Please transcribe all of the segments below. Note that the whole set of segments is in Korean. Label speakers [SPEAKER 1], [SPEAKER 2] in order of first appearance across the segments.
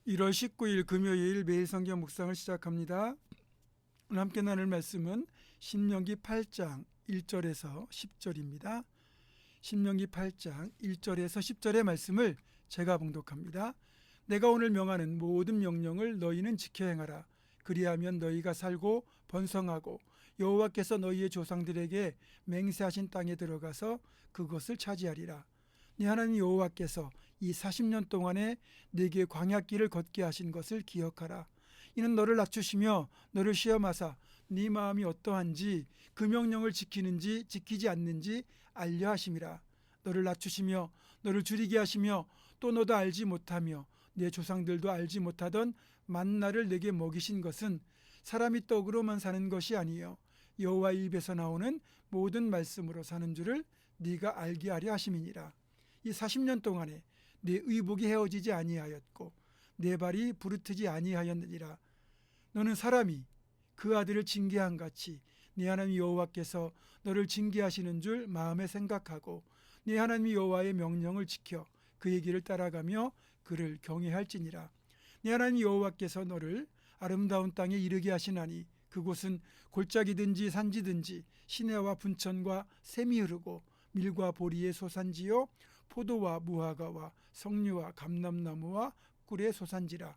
[SPEAKER 1] 1월 19일 금요일 매일 성경 묵상을 시작합니다. 오늘 함께 나눌 말씀은 신명기 8장 1절에서 10절입니다. 신명기 8장 1절에서 10절의 말씀을 제가 봉독합니다. 내가 오늘 명하는 모든 명령을 너희는 지켜 행하라. 그리하면 너희가 살고 번성하고 여호와께서 너희의 조상들에게 맹세하신 땅에 들어가서 그것을 차지하리라. 네 하나님 여호와께서 이 40년 동안에 네게 광야길을 걷게 하신 것을 기억하라. 이는 너를 낮추시며 너를 시험하사 네 마음이 어떠한지 그 명령을 지키는지 지키지 않는지 알려 하심이라. 너를 낮추시며 너를 줄이게 하시며 또 너도 알지 못하며 네 조상들도 알지 못하던 만나를 내게 먹이신 것은 사람이 떡으로만 사는 것이 아니요 여호와의 입에서 나오는 모든 말씀으로 사는 줄을 네가 알게 하려 하심이니라. 이 40년 동안에 내 의복이 헤어지지 아니하였고 내 발이 부르트지 아니하였느니라. 너는 사람이 그 아들을 징계한 같이 네 하나님 여호와께서 너를 징계하시는 줄 마음에 생각하고 네 하나님 여호와의 명령을 지켜 그의 길을 따라가며 그를 경외할지니라. 네 하나님 여호와께서 너를 아름다운 땅에 이르게 하시나니 그곳은 골짜기든지 산지든지 시내와 분천과 샘이 흐르고 밀과 보리의 소산지요 포도와 무화과와 석류와 감람나무와 꿀의 소산지라.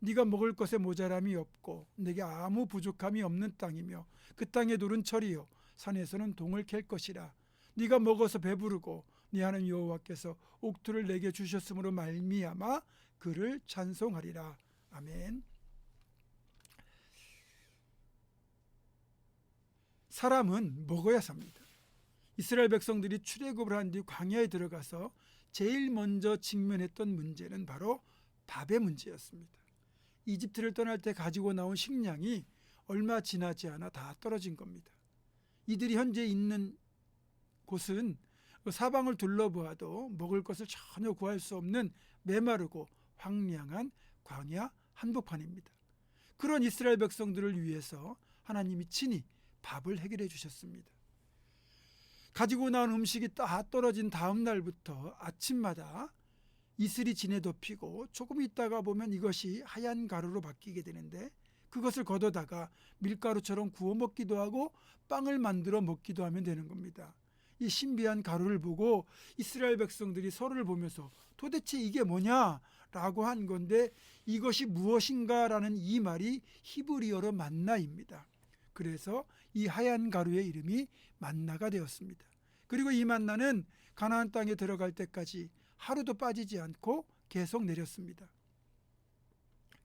[SPEAKER 1] 네가 먹을 것에 모자람이 없고 내게 아무 부족함이 없는 땅이며 그 땅의 돌은 철이요 산에서는 동을 캘 것이라. 네가 먹어서 배부르고 네 하나님 여호와께서 옥토를 내게 주셨으므로 말미암아 그를 찬송하리라. 아멘. 사람은 먹어야 삽니다. 이스라엘 백성들이 출애굽을 한 뒤 광야에 들어가서 제일 먼저 직면했던 문제는 바로 밥의 문제였습니다. 이집트를 떠날 때 가지고 나온 식량이 얼마 지나지 않아 다 떨어진 겁니다. 이들이 현재 있는 곳은 사방을 둘러보아도 먹을 것을 전혀 구할 수 없는 메마르고 황량한 광야 한복판입니다. 그런 이스라엘 백성들을 위해서 하나님이 친히 밥을 해결해 주셨습니다. 가지고 나온 음식이 다 떨어진 다음 날부터 아침마다 이슬이 진에 덮이고 조금 있다가 보면 이것이 하얀 가루로 바뀌게 되는데 그것을 걷어다가 밀가루처럼 구워 먹기도 하고 빵을 만들어 먹기도 하면 되는 겁니다. 이 신비한 가루를 보고 이스라엘 백성들이 서로를 보면서 도대체 이게 뭐냐라고 한 건데 이것이 무엇인가라는 이 말이 히브리어로 만나입니다. 그래서 이 하얀 가루의 이름이 만나가 되었습니다. 그리고 이 만나는 가나안 땅에 들어갈 때까지 하루도 빠지지 않고 계속 내렸습니다.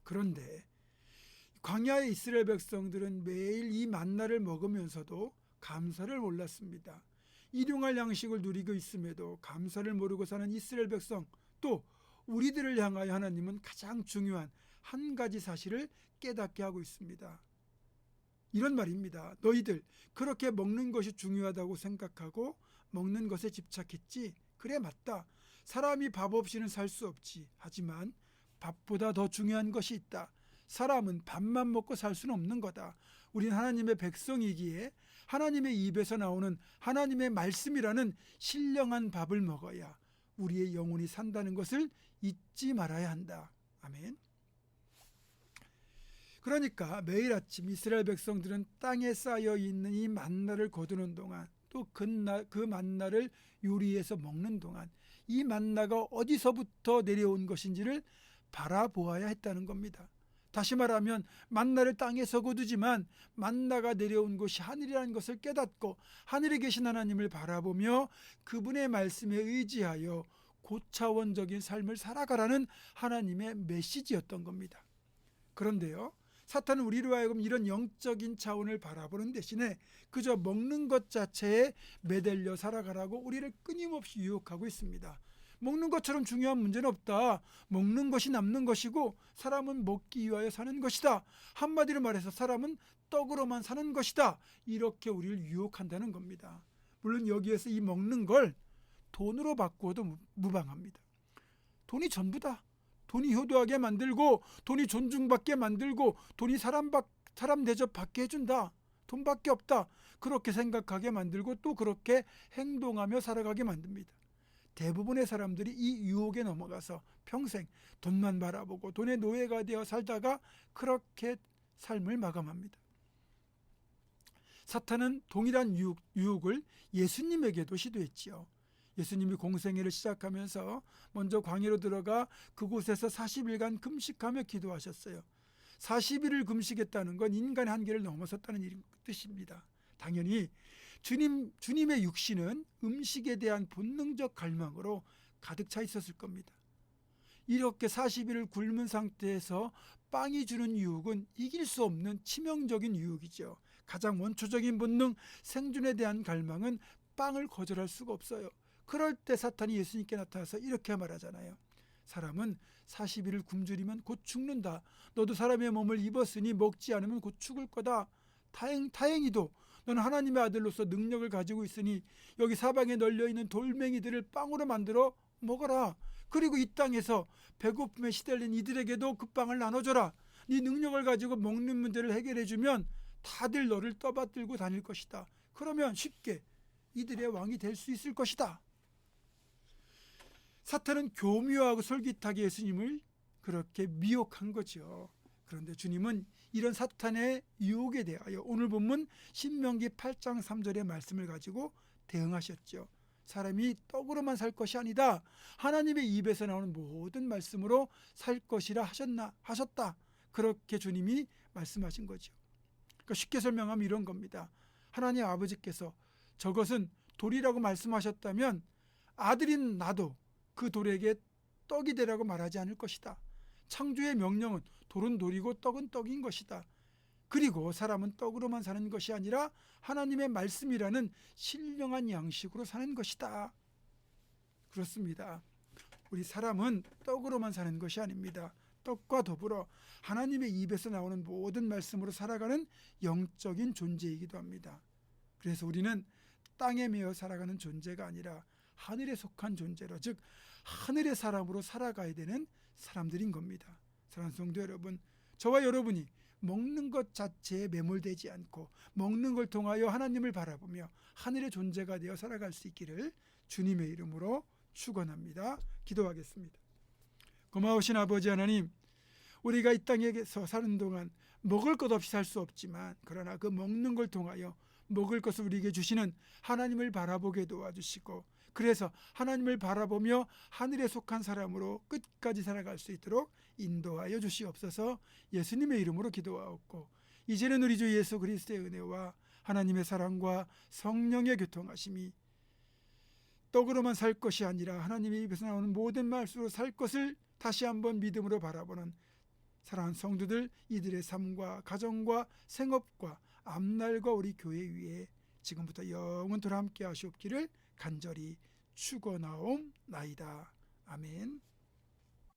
[SPEAKER 1] 그런데 광야의 이스라엘 백성들은 매일 이 만나를 먹으면서도 감사를 몰랐습니다. 일용할 양식을 누리고 있음에도 감사를 모르고 사는 이스라엘 백성, 또 우리들을 향하여 하나님은 가장 중요한 한 가지 사실을 깨닫게 하고 있습니다. 이런 말입니다. 너희들 그렇게 먹는 것이 중요하다고 생각하고 먹는 것에 집착했지? 그래, 맞다. 사람이 밥 없이는 살 수 없지. 하지만 밥보다 더 중요한 것이 있다. 사람은 밥만 먹고 살 수는 없는 거다. 우린 하나님의 백성이기에 하나님의 입에서 나오는 하나님의 말씀이라는 신령한 밥을 먹어야 우리의 영혼이 산다는 것을 잊지 말아야 한다. 아멘. 그러니까 매일 아침 이스라엘 백성들은 땅에 쌓여 있는 이 만나를 거두는 동안 또 그 만나를 요리해서 먹는 동안 이 만나가 어디서부터 내려온 것인지를 바라보아야 했다는 겁니다. 다시 말하면 만나를 땅에서 거두지만 만나가 내려온 곳이 하늘이라는 것을 깨닫고 하늘에 계신 하나님을 바라보며 그분의 말씀에 의지하여 고차원적인 삶을 살아가라는 하나님의 메시지였던 겁니다. 그런데요, 사탄은 우리로 하여금 이런 영적인 차원을 바라보는 대신에 그저 먹는 것 자체에 매달려 살아가라고 우리를 끊임없이 유혹하고 있습니다. 먹는 것처럼 중요한 문제는 없다. 먹는 것이 남는 것이고 사람은 먹기 위하여 사는 것이다. 한마디로 말해서 사람은 떡으로만 사는 것이다. 이렇게 우리를 유혹한다는 겁니다. 물론 여기에서 이 먹는 걸 돈으로 바꾸어도 무방합니다. 돈이 전부다. 돈이 효도하게 만들고 돈이 존중받게 만들고 돈이 사람 대접받게 해준다. 돈밖에 없다. 그렇게 생각하게 만들고 또 그렇게 행동하며 살아가게 만듭니다. 대부분의 사람들이 이 유혹에 넘어가서 평생 돈만 바라보고 돈의 노예가 되어 살다가 그렇게 삶을 마감합니다. 사탄은 동일한 유혹을 예수님에게도 시도했지요. 예수님이 공생애를 시작하면서 먼저 광야로 들어가 그곳에서 40일간 금식하며 기도하셨어요. 40일을 금식했다는 건 인간의 한계를 넘어섰다는 뜻입니다. 당연히 주님의 육신은 음식에 대한 본능적 갈망으로 가득 차 있었을 겁니다. 이렇게 40일을 굶은 상태에서 빵이 주는 유혹은 이길 수 없는 치명적인 유혹이죠. 가장 원초적인 본능, 생존에 대한 갈망은 빵을 거절할 수가 없어요. 그럴 때 사탄이 예수님께 나타나서 이렇게 말하잖아요. 사람은 40일을 굶주리면 곧 죽는다. 너도 사람의 몸을 입었으니 먹지 않으면 곧 죽을 거다. 다행히도 너는 하나님의 아들로서 능력을 가지고 있으니 여기 사방에 널려있는 돌멩이들을 빵으로 만들어 먹어라. 그리고 이 땅에서 배고픔에 시달린 이들에게도 그 빵을 나눠줘라. 네 능력을 가지고 먹는 문제를 해결해주면 다들 너를 떠받들고 다닐 것이다. 그러면 쉽게 이들의 왕이 될 수 있을 것이다. 사탄은 교묘하고 솔깃하게 예수님을 그렇게 미혹한 거죠. 그런데 주님은 이런 사탄의 유혹에 대하여 오늘 본문 신명기 8장 3절의 말씀을 가지고 대응하셨죠. 사람이 떡으로만 살 것이 아니다. 하나님의 입에서 나오는 모든 말씀으로 살 것이라 하셨다. 그렇게 주님이 말씀하신 거죠. 그러니까 쉽게 설명하면 이런 겁니다. 하나님 아버지께서 저것은 돌이라고 말씀하셨다면 아들인 나도 그 돌에게 떡이 되라고 말하지 않을 것이다. 창조의 명령은 돌은 돌이고 떡은 떡인 것이다. 그리고 사람은 떡으로만 사는 것이 아니라 하나님의 말씀이라는 신령한 양식으로 사는 것이다. 그렇습니다. 우리 사람은 떡으로만 사는 것이 아닙니다. 떡과 더불어 하나님의 입에서 나오는 모든 말씀으로 살아가는 영적인 존재이기도 합니다. 그래서 우리는 땅에 매여 살아가는 존재가 아니라 하늘에 속한 존재로, 즉 하늘의 사람으로 살아가야 되는 사람들인 겁니다. 사랑하는 성도 여러분, 저와 여러분이 먹는 것 자체에 매몰되지 않고 먹는 걸 통하여 하나님을 바라보며 하늘의 존재가 되어 살아갈 수 있기를 주님의 이름으로 축원합니다. 기도하겠습니다. 고마우신 아버지 하나님, 우리가 이 땅에서 사는 동안 먹을 것 없이 살 수 없지만 그러나 그 먹는 걸 통하여 먹을 것을 우리에게 주시는 하나님을 바라보게 도와주시고, 그래서 하나님을 바라보며 하늘에 속한 사람으로 끝까지 살아갈 수 있도록 인도하여 주시옵소서. 예수님의 이름으로 기도하옵고, 이제는 우리 주 예수 그리스도의 은혜와 하나님의 사랑과 성령의 교통하심이 떡으로만 살 것이 아니라 하나님의 입에서 나오는 모든 말씀으로 살 것을 다시 한번 믿음으로 바라보는 사랑하는 성도들, 이들의 삶과 가정과 생업과 앞날과 우리 교회 위에 지금부터 영원토록 함께 하시옵기를 간절히 축원하옵나이다. 아멘.